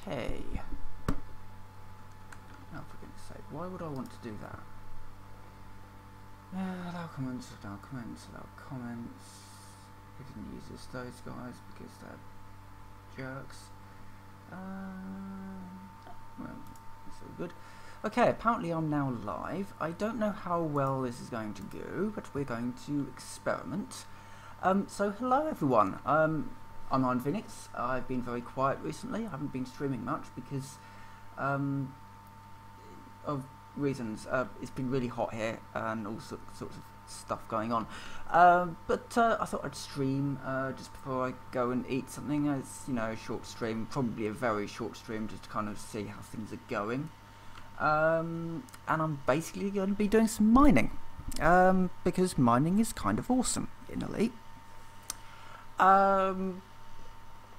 Okay. Now, for goodness sake, why would I want to do that? Allow comments, allow comments, allow comments. We didn't use this, those guys, because they're jerks. Well, it's all good. Okay, apparently I'm now live. I don't know how well this is going to go, but we're going to experiment. So hello everyone. I'm on Phoenix. I've been very quiet recently. I haven't been streaming much because of reasons. It's been really hot here and all sorts of stuff going on. But I thought I'd stream just before I go and eat something. It's, you know, a short stream, probably a very short stream, just to kind of see how things are going. And I'm basically going to be doing some mining because mining is kind of awesome in Elite.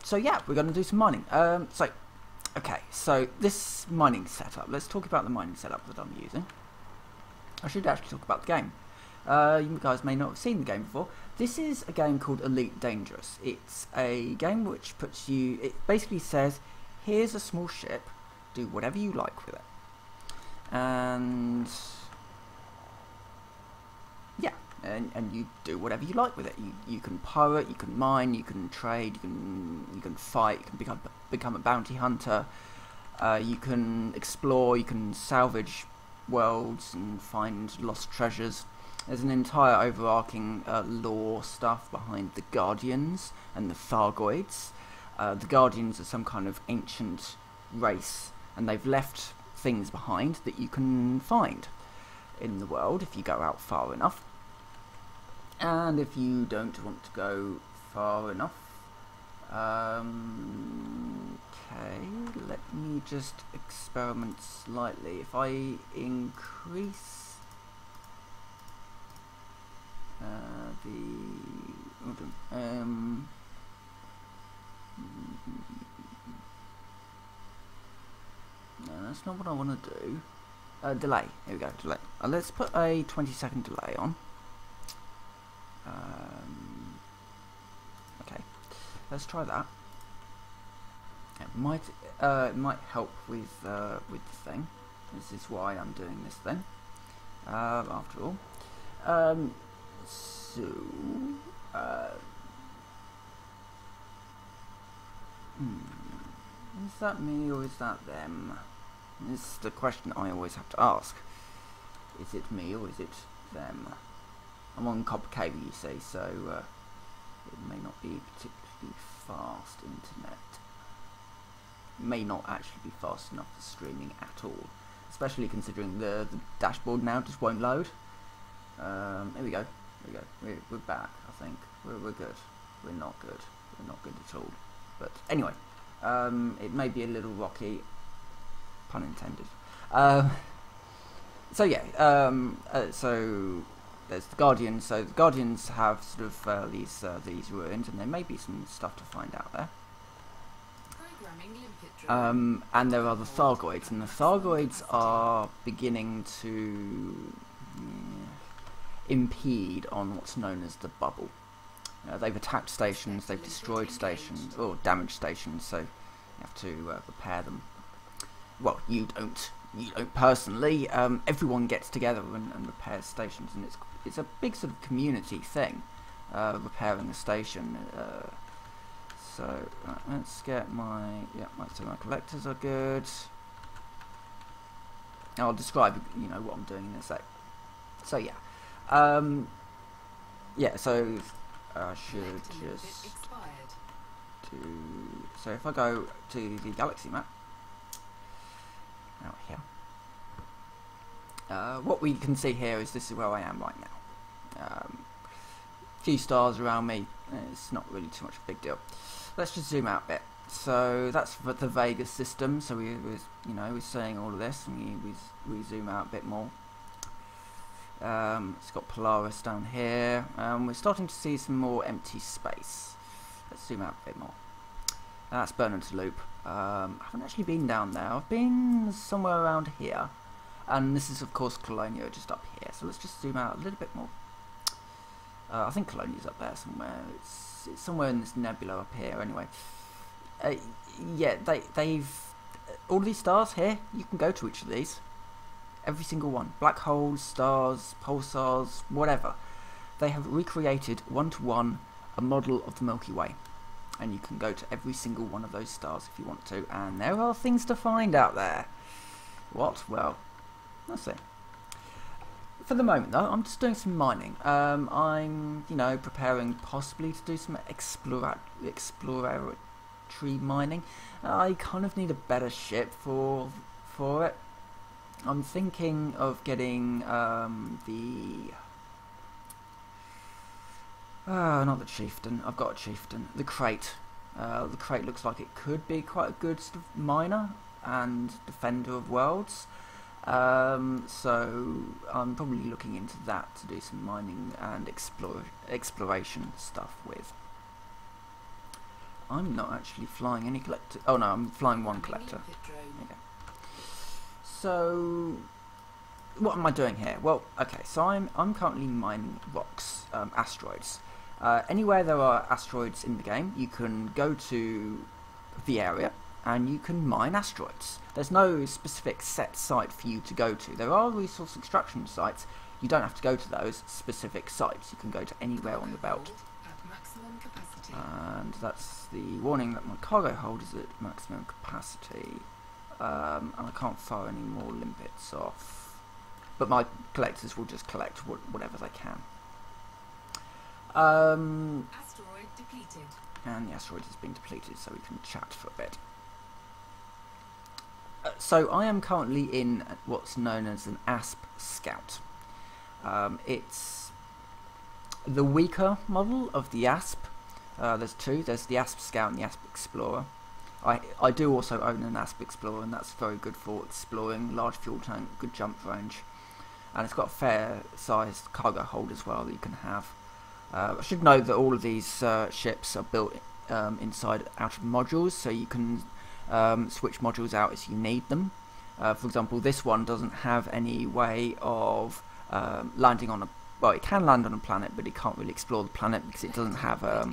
So yeah, we're going to do some mining. Okay, so this mining setup. Let's talk about the mining setup that I'm using. I should actually talk about the game. You guys may not have seen the game before. This is a game called Elite Dangerous. It's a game which puts you... It basically says, here's a small ship, do whatever you like with it. And... yeah, and you do whatever you like with it. You can pirate, you can mine, you can trade, you can fight, you can become a bounty hunter. You can explore, you can salvage worlds and find lost treasures. There's an entire overarching lore stuff behind the Guardians and the Thargoids. The Guardians are some kind of ancient race, and they've left things behind that you can find in the world if you go out far enough. And if you don't want to go far enough, okay, let me just experiment slightly. If I increase no, that's not what I want to do. Delay. Here we go. Delay. Let's put a 20-second delay on. Okay, let's try that. It might help with the thing. This is why I'm doing this thing. After all. Is that me or is that them? This is the question I always have to ask. Is it me or is it them? I'm on copper cable, you see, so it may not be particularly fast internet. It may not actually be fast enough for streaming at all, especially considering the dashboard now just won't load. Here we go. Here we go. We're back. I think we're good. We're not good. We're not good at all. But anyway, it may be a little rocky, pun intended. So yeah. So there's the Guardians. So the Guardians have sort of these ruins, and there may be some stuff to find out there. And there are the Thargoids, and the Thargoids are beginning to impede on what's known as the bubble. They've attacked stations, they've destroyed stations, or damaged stations, so you have to repair them. Well, you don't personally. Everyone gets together and repairs stations, and it's a big sort of community thing, repairing a station. So let's get my my collectors are good. I'll describe what I'm doing in a sec. So yeah, yeah. So I should just do. So if I go to the galaxy map out here, what we can see here is this is where I am right now. Few stars around me. It's not really too much of a big deal. Let's just zoom out a bit. So that's for the Vegas system. So we're seeing all of this, and we zoom out a bit more. It's got Polaris down here. We're starting to see some more empty space. Let's zoom out a bit more. That's Bernard's Loop. I haven't actually been down there. I've been somewhere around here, and this is of course Colonia just up here. So let's just zoom out a little bit more. I think Colonia's up there somewhere. It's somewhere in this nebula up here. Anyway, yeah, they've all of these stars here, you can go to each of these. Every single one. Black holes, stars, pulsars, whatever. They have recreated one-to-one a model of the Milky Way. And you can go to every single one of those stars if you want to. And there are things to find out there. What? Well, let's see. For the moment, though, I'm just doing some mining. I'm, preparing possibly to do some exploratory mining. I kind of need a better ship for it. I'm thinking of getting not the chieftain. I've got a chieftain. The crate. The crate looks like it could be quite a good sort of miner and defender of worlds. So I'm probably looking into that to do some mining and exploration stuff with. I'm not actually flying any collector. Oh no, I'm flying one collector. Okay. So what am I doing here? Well, okay, so I'm currently mining rocks, asteroids. Anywhere there are asteroids in the game, you can go to the area and you can mine asteroids. There's no specific set site for you to go to. There are resource extraction sites. You don't have to go to those specific sites. You can go to anywhere on the belt. And that's the warning that my cargo hold is at maximum capacity. And I can't fire any more limpets off. But my collectors will just collect whatever they can. Asteroid depleted. And the asteroid has been depleted, so we can chat for a bit. So I am currently in what's known as an ASP Scout. It's the weaker model of the ASP. There's two. There's the ASP Scout and the ASP Explorer. I do also own an ASP Explorer, and that's very good for exploring, large fuel tank, good jump range. And it's got a fair sized cargo hold as well that you can have. I should note that all of these ships are built inside out of modules, so you can switch modules out as you need them. For example, this one doesn't have any way of landing on a... Well, it can land on a planet, but it can't really explore the planet because it doesn't have a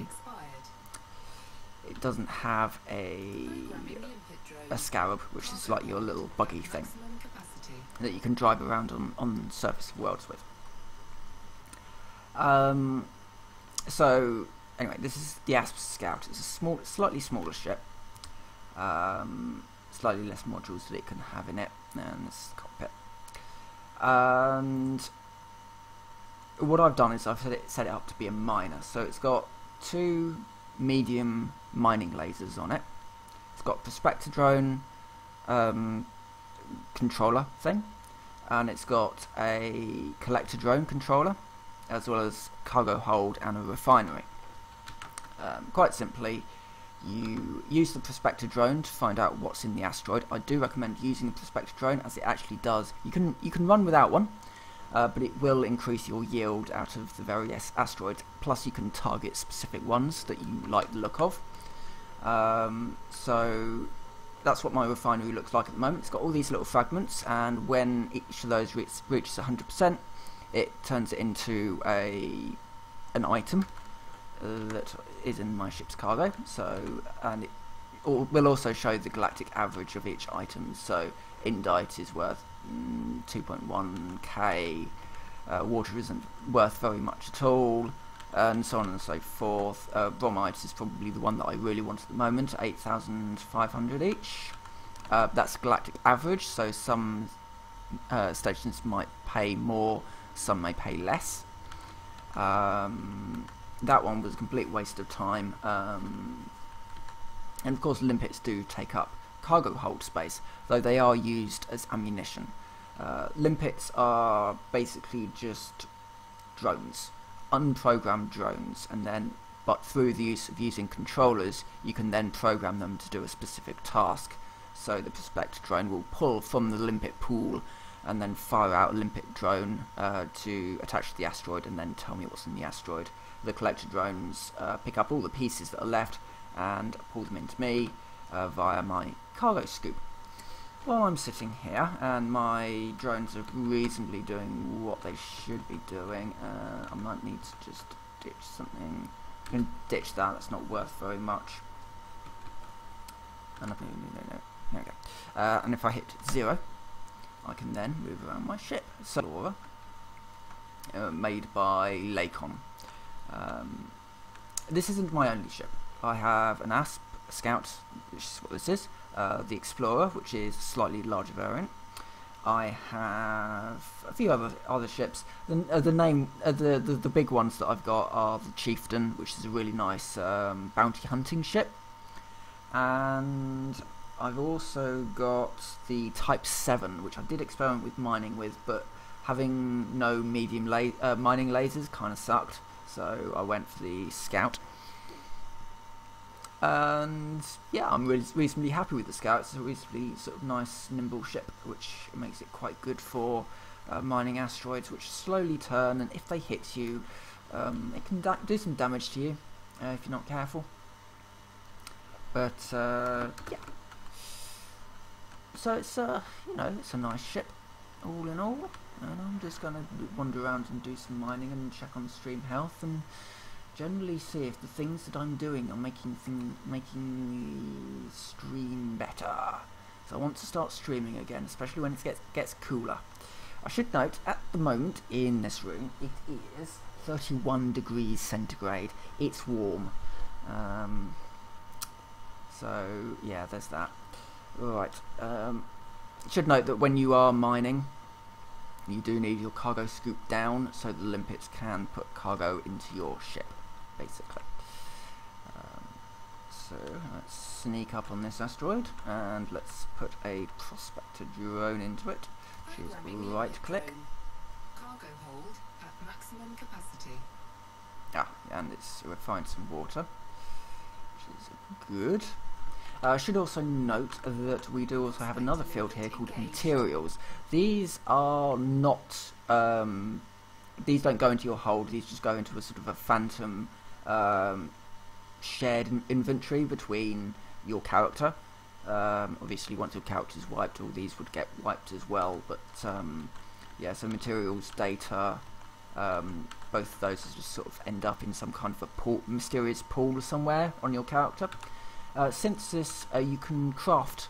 scarab, which is like your little buggy thing that you can drive around on the surface of worlds with. So anyway, this is the ASP Scout. It's a slightly smaller ship, slightly less modules that it can have in it, and this is the cockpit. And what I've done is I've set it up to be a miner. So it's got two medium mining lasers on it. It's got a prospector drone controller thing, and it's got a collector drone controller, as well as cargo hold and a refinery. Quite simply, you use the prospector drone to find out what's in the asteroid. I do recommend using the prospector drone, as it actually does. You can run without one, but it will increase your yield out of the various asteroids. Plus, you can target specific ones that you like the look of. So that's what my refinery looks like at the moment. It's got all these little fragments, and when each of those reaches 100%, it turns it into an item that is in my ship's cargo. So, and it will also show the galactic average of each item. So indite is worth 2.1k, water isn't worth very much at all, and so on and so forth. Bromide is probably the one that I really want at the moment, 8,500 each. That's galactic average, so some stations might pay more, some may pay less. That one was a complete waste of time, and of course limpets do take up cargo hold space, though they are used as ammunition. Limpets are basically just drones, unprogrammed drones, and then but through the use of using controllers you can then program them to do a specific task. So the prospector drone will pull from the limpet pool and then fire out a limpet drone to attach to the asteroid and then tell me what's in the asteroid. The collector drones pick up all the pieces that are left and pull them into me via my cargo scoop. While I'm sitting here and my drones are reasonably doing what they should be doing, I might need to just ditch something. I'm going to ditch that, that's not worth very much. And There we go. And if I hit 0, I can then move around my ship. So, made by Lacon. This isn't my only ship. I have an ASP Scout, which is what this is. The Explorer, which is a slightly larger variant. I have a few other ships. The big ones that I've got are the Chieftain, which is a really nice bounty hunting ship, and I've also got the Type 7, which I did experiment with mining with, but having no medium mining lasers kind of sucked, so I went for the Scout. And yeah, I'm really reasonably happy with the Scout. It's a reasonably sort of nice, nimble ship, which makes it quite good for mining asteroids, which slowly turn, and if they hit you, it can do some damage to you if you're not careful. But yeah, so it's you know, it's a nice ship, all in all. And I'm just gonna wander around and do some mining and check on stream health and generally see if the things that I'm doing are making the stream better. So I want to start streaming again, especially when it gets cooler. I should note, at the moment in this room, it is 31 degrees centigrade. It's warm. So yeah, there's that. Right. Should note that when you are mining, you do need your cargo scooped down so the limpets can put cargo into your ship, basically. So let's sneak up on this asteroid and let's put a prospector drone into it, which is right click. Cargo hold at maximum capacity. And it's refined some water, which is good. I should also note that we do also have another field here called materials. These are not, these don't go into your hold, these just go into a sort of a phantom shared inventory between your character. Obviously once your character is wiped, all these would get wiped as well, but yeah, so materials, data, both of those just sort of end up in some kind of a mysterious pool somewhere on your character. Since this, you can craft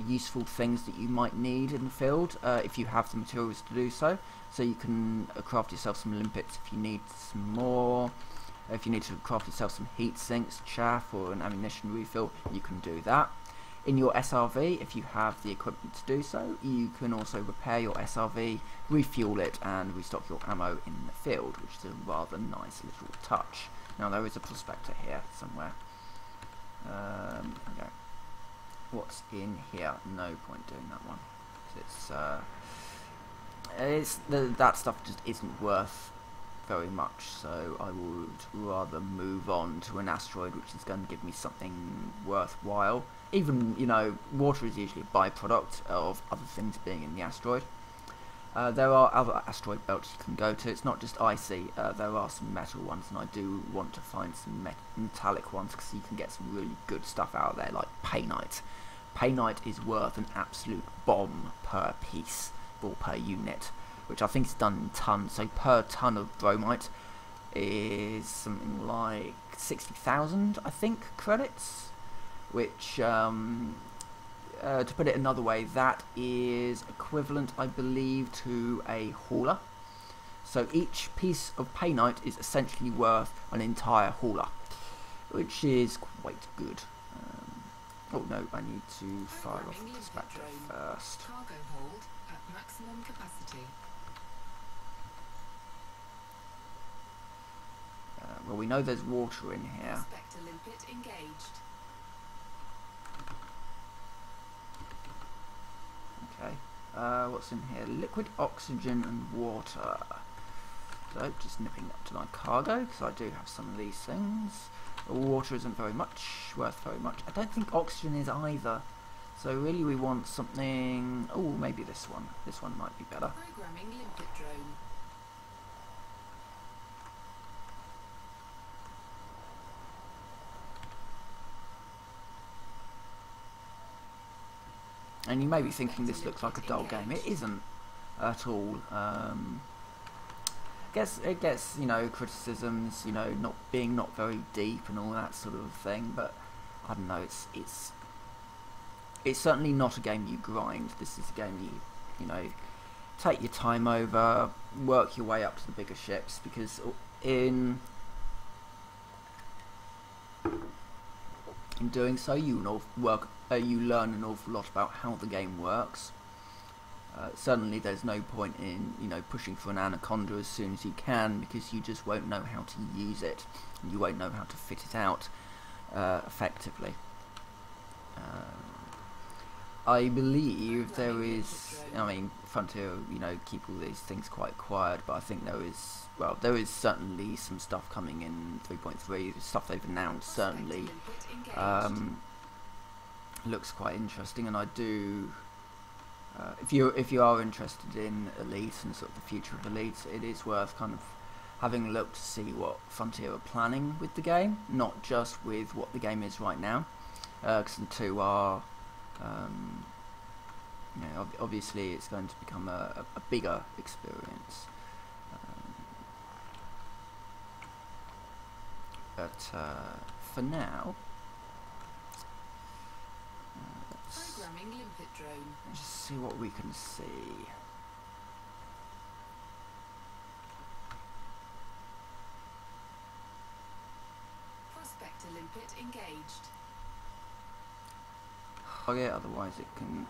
useful things that you might need in the field if you have the materials to do so. So you can craft yourself some limpets if you need some more. If you need to craft yourself some heat sinks, chaff, or an ammunition refill, you can do that. In your SRV, if you have the equipment to do so, you can also repair your SRV, refuel it, and restock your ammo in the field, which is a rather nice little touch. Now there is a prospector here somewhere. Okay. What's in here? No point doing that one. That stuff just isn't worth very much, so I would rather move on to an asteroid which is going to give me something worthwhile. Even, you know, water is usually a byproduct of other things being in the asteroid. There are other asteroid belts you can go to. It's not just icy. There are some metal ones, and I do want to find some metallic ones because you can get some really good stuff out of there, like painite. Painite is worth an absolute bomb per piece or per unit, which I think is done in tons. So per ton of bromite is something like 60,000, I think, credits, which to put it another way, that is equivalent, I believe, to a hauler. So each piece of painite is essentially worth an entire hauler, which is quite good. Oh no, I need to fire off the prospector first. Cargo hold at maximum capacity. Well, we know there's water in here. Prospector limpet engaged. Okay, what's in here? Liquid oxygen and water. So, just nipping up to my cargo, because I do have some of these things. Water isn't worth very much. I don't think oxygen is either. So really we want something... Oh, maybe this one. This one might be better. Programming limpet drone. And you may be thinking this looks like a dull game. It isn't at all. It gets, you know, criticisms, you know, not very deep and all that sort of thing. But I don't know. it's certainly not a game you grind. This is a game you know, take your time over, work your way up to the bigger ships, because in doing so you learn an awful lot about how the game works. Certainly there's no point in, you know, pushing for an anaconda as soon as you can, because you just won't know how to use it, and you won't know how to fit it out effectively. I believe there is, I mean, Frontier, you know, keep all these things quite quiet, but I think there is, well, there is certainly some stuff coming in 3.3, stuff they've announced, certainly looks quite interesting, and I do, if you are interested in Elite and sort of the future of Elite, it is worth kind of having a look to see what Frontier are planning with the game, not just with what the game is right now, because the two are, you know, obviously it's going to become a bigger experience, but for now, Programming limpet drone. let's just see what we can see. Prospector limpet engaged. Okay, otherwise it can.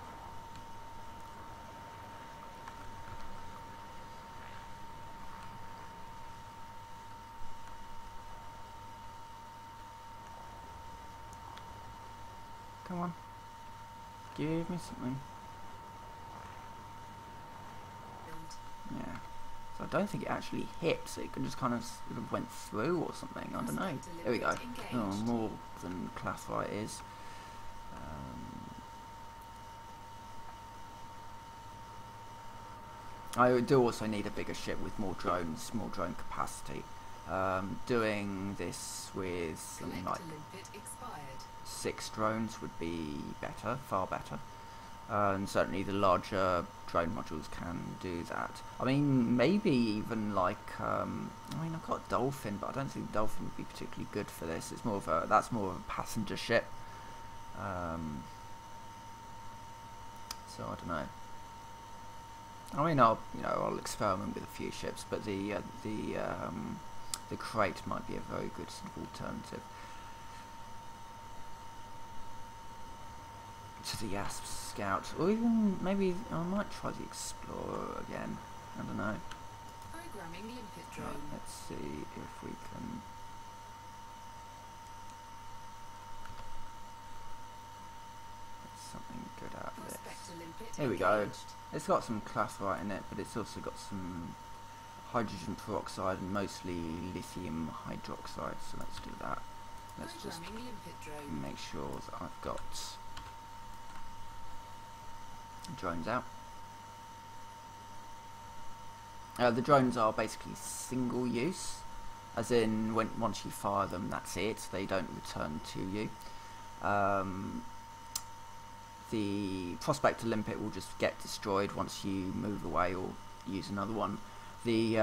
Come on. Give me something. Yeah. So I don't think it actually hit, so it can just kind of sort of went through or something. I don't know. There we go. Oh, more than Clathite is. I do also need a bigger ship with more drones, more drone capacity. Doing this with something like 6 drones would be better, far better. And certainly the larger drone modules can do that. I mean, maybe even like, I mean, I've got Dolphin, but I don't think Dolphin would be particularly good for this. It's more of a, that's more of a passenger ship. So I don't know. I mean, I'll experiment with a few ships, but the crate might be a very good sort of alternative to the ASP Scout, or even maybe I might try the Explorer again. I don't know. Programming limpet drone. Right, let's see if we can. Get something good out of this. Here we go. It's got some Clathite in it, but it's also got some hydrogen peroxide and mostly lithium hydroxide. So let's do that. Let's just make sure that I've got drones out. The drones are basically single use, as in once you fire them, that's it. They don't return to you. The Prospector limpet will just get destroyed once you move away or use another one. The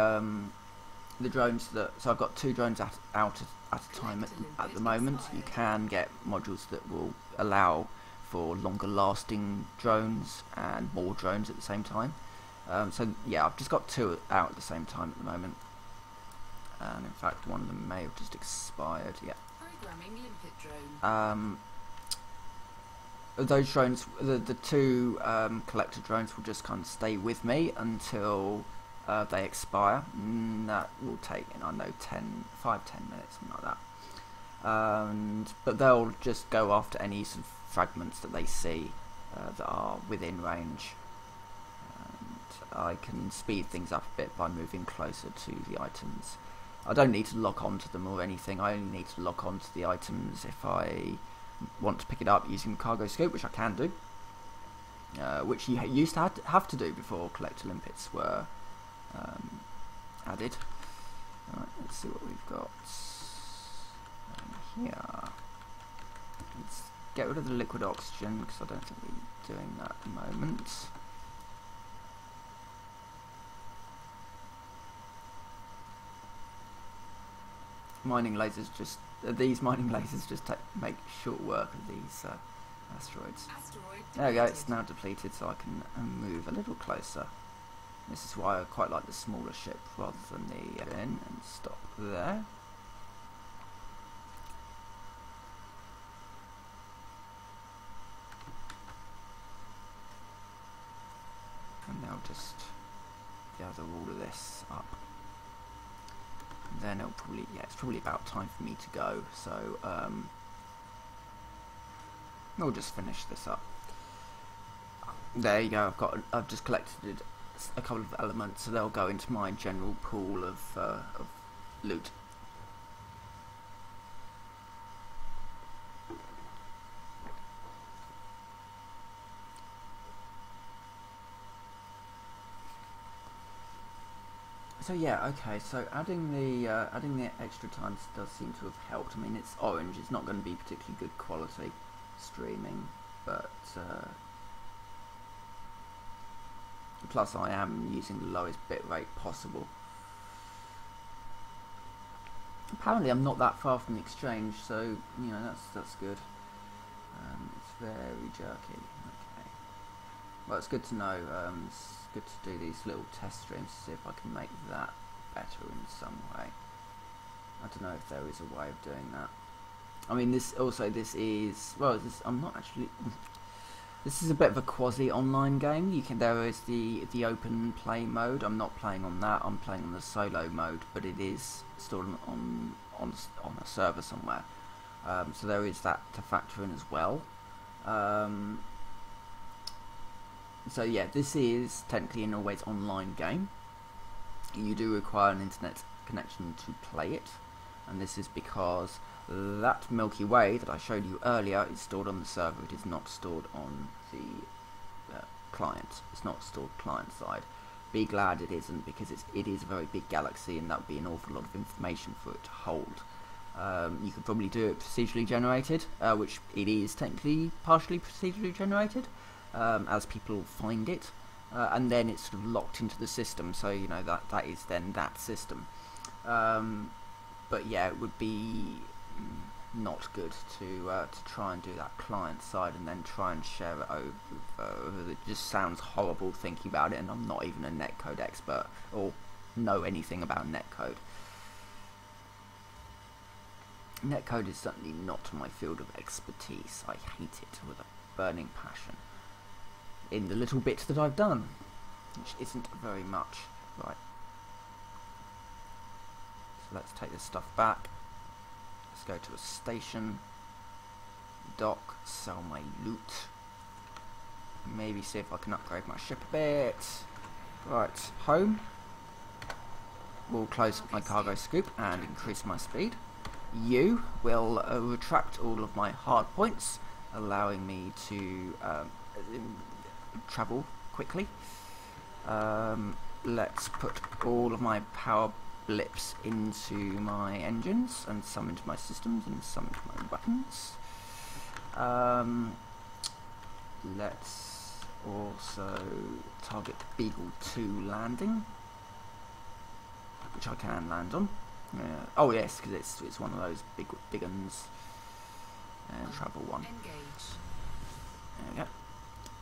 drones that, so I've got 2 drones out at a time at the moment. You can get modules that will allow for longer lasting drones and more drones at the same time. So yeah, I've just got 2 out at the same time at the moment, and in fact one of them may have just expired. Yeah. Programming limpet drone. Those drones, the 2 collector drones will just kind of stay with me until they expire. That will take, I know, 5-10 minutes, something like that. But they'll just go after any sort of fragments that they see that are within range. And I can speed things up a bit by moving closer to the items. I don't need to lock onto them or anything. I only need to lock onto the items if I want to pick it up using the cargo scope, which I can do, which you used to have to do before collector limpets were added. Alright, let's see what we've got here. Let's get rid of the liquid oxygen, because I don't think we're doing that at the moment. Mining lasers just, these mining lasers just make short work of these Asteroids. Asteroid There we go, depleted. it's now depleted, so I can move a little closer. This is why I quite like the smaller ship rather than the in, and stop there. And now just gather all of this up. And then it'll probably, yeah, it's probably about time for me to go, so we'll just finish this up. There you go, I've just collected a couple of elements, so they'll go into my general pool of loot. So yeah, okay. So adding the extra time does seem to have helped. I mean, it's orange. It's not going to be particularly good quality streaming, but plus I am using the lowest bitrate possible. Apparently, I'm not that far from the exchange, so you know that's good. It's very jerky. Okay. Well, it's good to know. It's good to do these little test streams to see if I can make that better in some way. I don't know if there is a way of doing that. I mean, this is well. I'm not actually. This is a bit of a quasi-online game. There is the open play mode. I'm not playing on that. I'm playing on the solo mode, but it is stored on a server somewhere. So there is that to factor in as well. So yeah, this is technically an always online game. You do require an internet connection to play it, and this is because that Milky Way that I showed you earlier is stored on the server. It is not stored on the client. It's not stored client side. Be glad it isn't, because it is a very big galaxy, and that would be an awful lot of information for it to hold. You could probably do it procedurally generated, which it is technically partially procedurally generated, as people find it, and then it's sort of locked into the system. So you know that is then that system. But yeah, it would be not good to try and do that client side and then try and share it over. It just sounds horrible thinking about it, and I'm not even a netcode expert or know anything about netcode. Netcode is certainly not my field of expertise. I hate it with a burning passion. In the little bit that I've done, which isn't very much. Right. So let's take this stuff back. Let's go to a station. Dock, sell my loot. Maybe see if I can upgrade my ship a bit. Right, home. We'll close my cargo scoop and increase my speed. You will retract all of my hard points, allowing me to travel quickly. Let's put all of my power blips into my engines, and some into my systems, and some into my weapons. Let's also target Beagle 2 landing, which I can land on. Oh yes, because it's one of those big uns. And travel 1. Engage. There we go.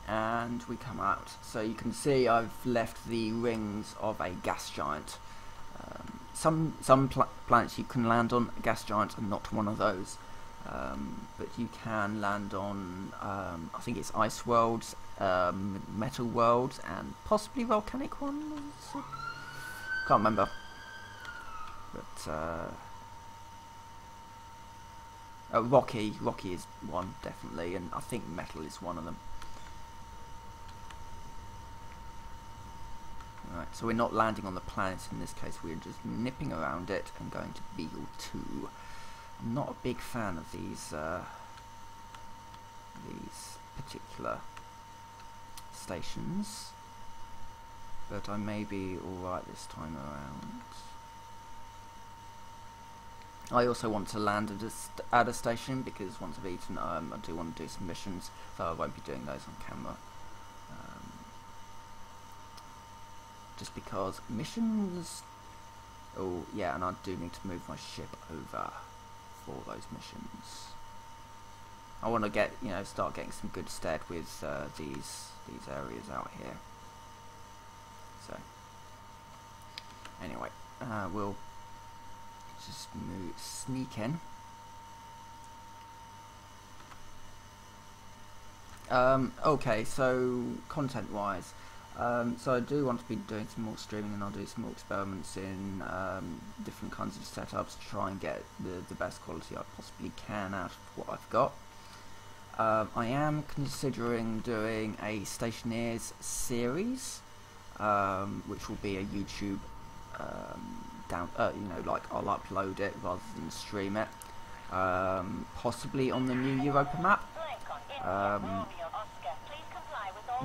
And we come out. So you can see I've left the rings of a gas giant. Some planets you can land on a gas giant, and not one of those. But you can land on, I think it's ice worlds, metal worlds, and possibly volcanic ones. Can't remember. But rocky is one, definitely, and I think metal is one of them. Right, so we're not landing on the planet in this case, we're just nipping around it and going to Beagle 2. I'm not a big fan of these particular stations, but I may be alright this time around. I also want to land at a station, because once I've eaten, I do want to do some missions, so I won't be doing those on camera. Just because missions... Oh, yeah, and I do need to move my ship over for those missions. I want to get, start getting some good stead with these areas out here. So anyway, we'll just sneak in. Okay, so content-wise, so I do want to be doing some more streaming, and I'll do some more experiments in different kinds of setups to try and get the best quality I possibly can out of what I've got. I am considering doing a Stationeers series, which will be a YouTube like I'll upload it rather than stream it, possibly on the new Europa map.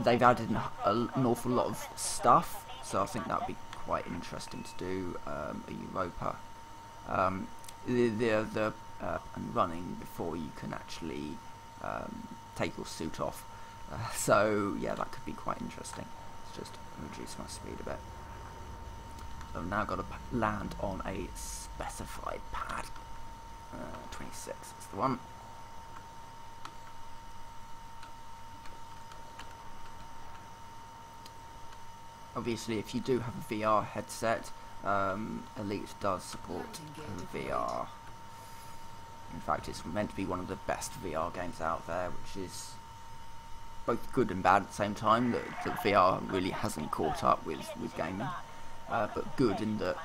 They've added an awful lot of stuff, so I think that would be quite interesting to do a Europa. The and running before you can actually take your suit off. So yeah, that could be quite interesting. Let's just reduce my speed a bit. So I've now got to land on a specified pad. 26 is the one. Obviously, if you do have a VR headset, Elite does support VR. In fact, it's meant to be one of the best VR games out there, which is both good and bad at the same time. That VR really hasn't caught up with gaming, but good in that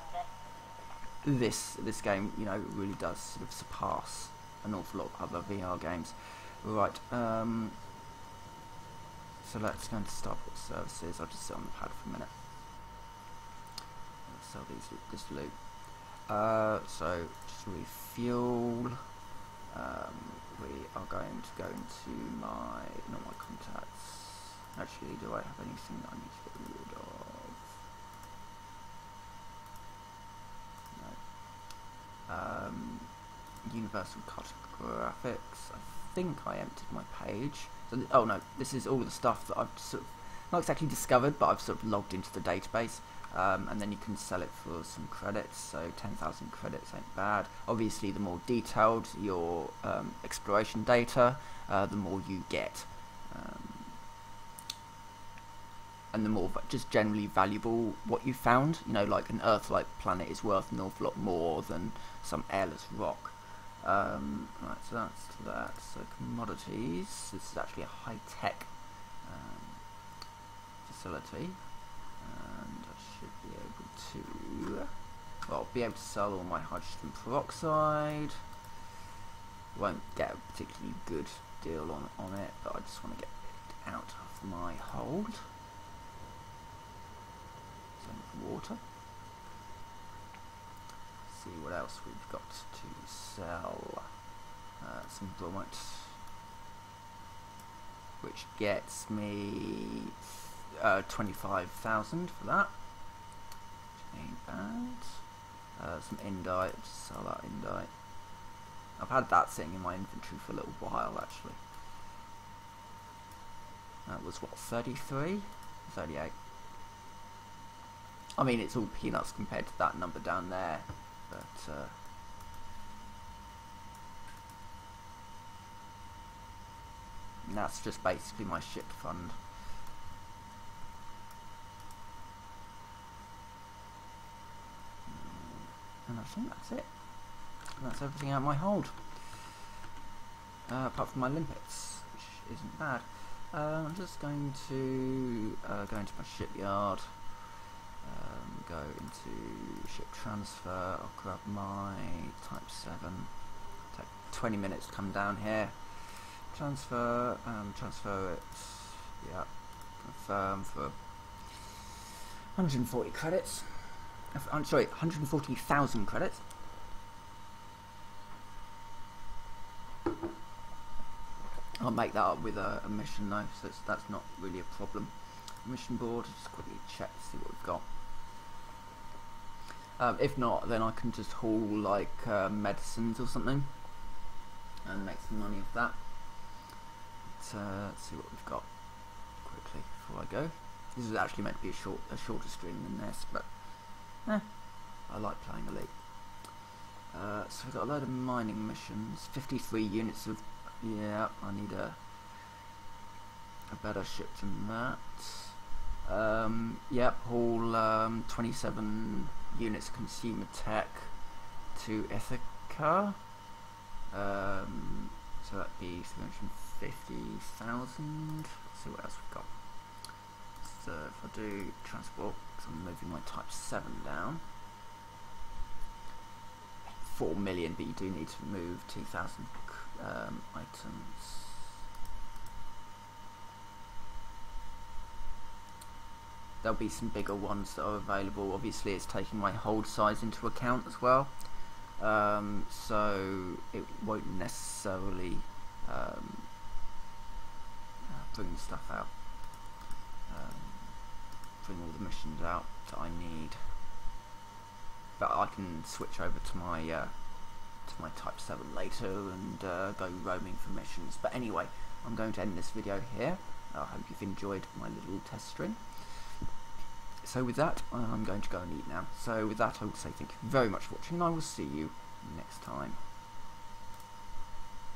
this game, really does sort of surpass an awful lot of other VR games. Right. So let's go into Starport Services. I'll just sit on the pad for a minute. I'll sell this loot. So just refuel. We are going to go into not my contacts. Actually, do I have anything that I need to get rid of? No. Universal Cartographics. I think I emptied my page. So oh no, this is all the stuff that I've sort of not exactly discovered, but I've sort of logged into the database, and then you can sell it for some credits. So 10,000 credits ain't bad. Obviously, the more detailed your exploration data, the more you get, and the more just generally valuable what you found. Like an Earth-like planet is worth an awful lot more than some airless rock. Right, so that's that. So commodities. This is actually a high-tech facility, and I should be able to, be able to sell all my hydrogen peroxide. Won't get a particularly good deal on it, but I just want to get it out of my hold. Same with water. See what else we've got to sell. Some bromite, which gets me 25,000 for that, which ain't bad. Some indite, just sell that indite. I've had that sitting in my inventory for a little while actually. That was what, 33? 38. I mean, it's all peanuts compared to that number down there, but and that's just basically my ship fund. And I think that's it. And that's everything out of my hold. Apart from my limpets, which isn't bad. I'm just going to go into my shipyard, go into ship transfer. I'll grab my Type 7. Take 20 minutes to come down here. Transfer it. Yeah, confirm for 140 credits. I'm sorry, 140,000 credits. I'll make that up with a mission though, so that's not really a problem. Mission board, just quickly check to see what we've got. If not, then I can just haul like medicines or something and make some money off that. Let's see what we've got quickly before I go. This is actually meant to be a shorter stream than this, but I like playing Elite. So we've got a load of mining missions, 53 units of Yeah, I need a better ship than that. Yep, haul 27 units consumer tech to Ithaca. So that'd be 350,000. Let's see what else we've got. So if I do transport, because I'm moving my type 7 down, 4 million, but you do need to move 2,000 items. There'll be some bigger ones that are available. Obviously it's taking my hold size into account as well, so it won't necessarily bring the stuff out, bring all the missions out that I need, but I can switch over to my type 7 later and go roaming for missions. But anyway, I'm going to end this video here. I hope you've enjoyed my little test string. So with that, I'm going to go and eat now. So with that, I will say thank you very much for watching, and I will see you next time.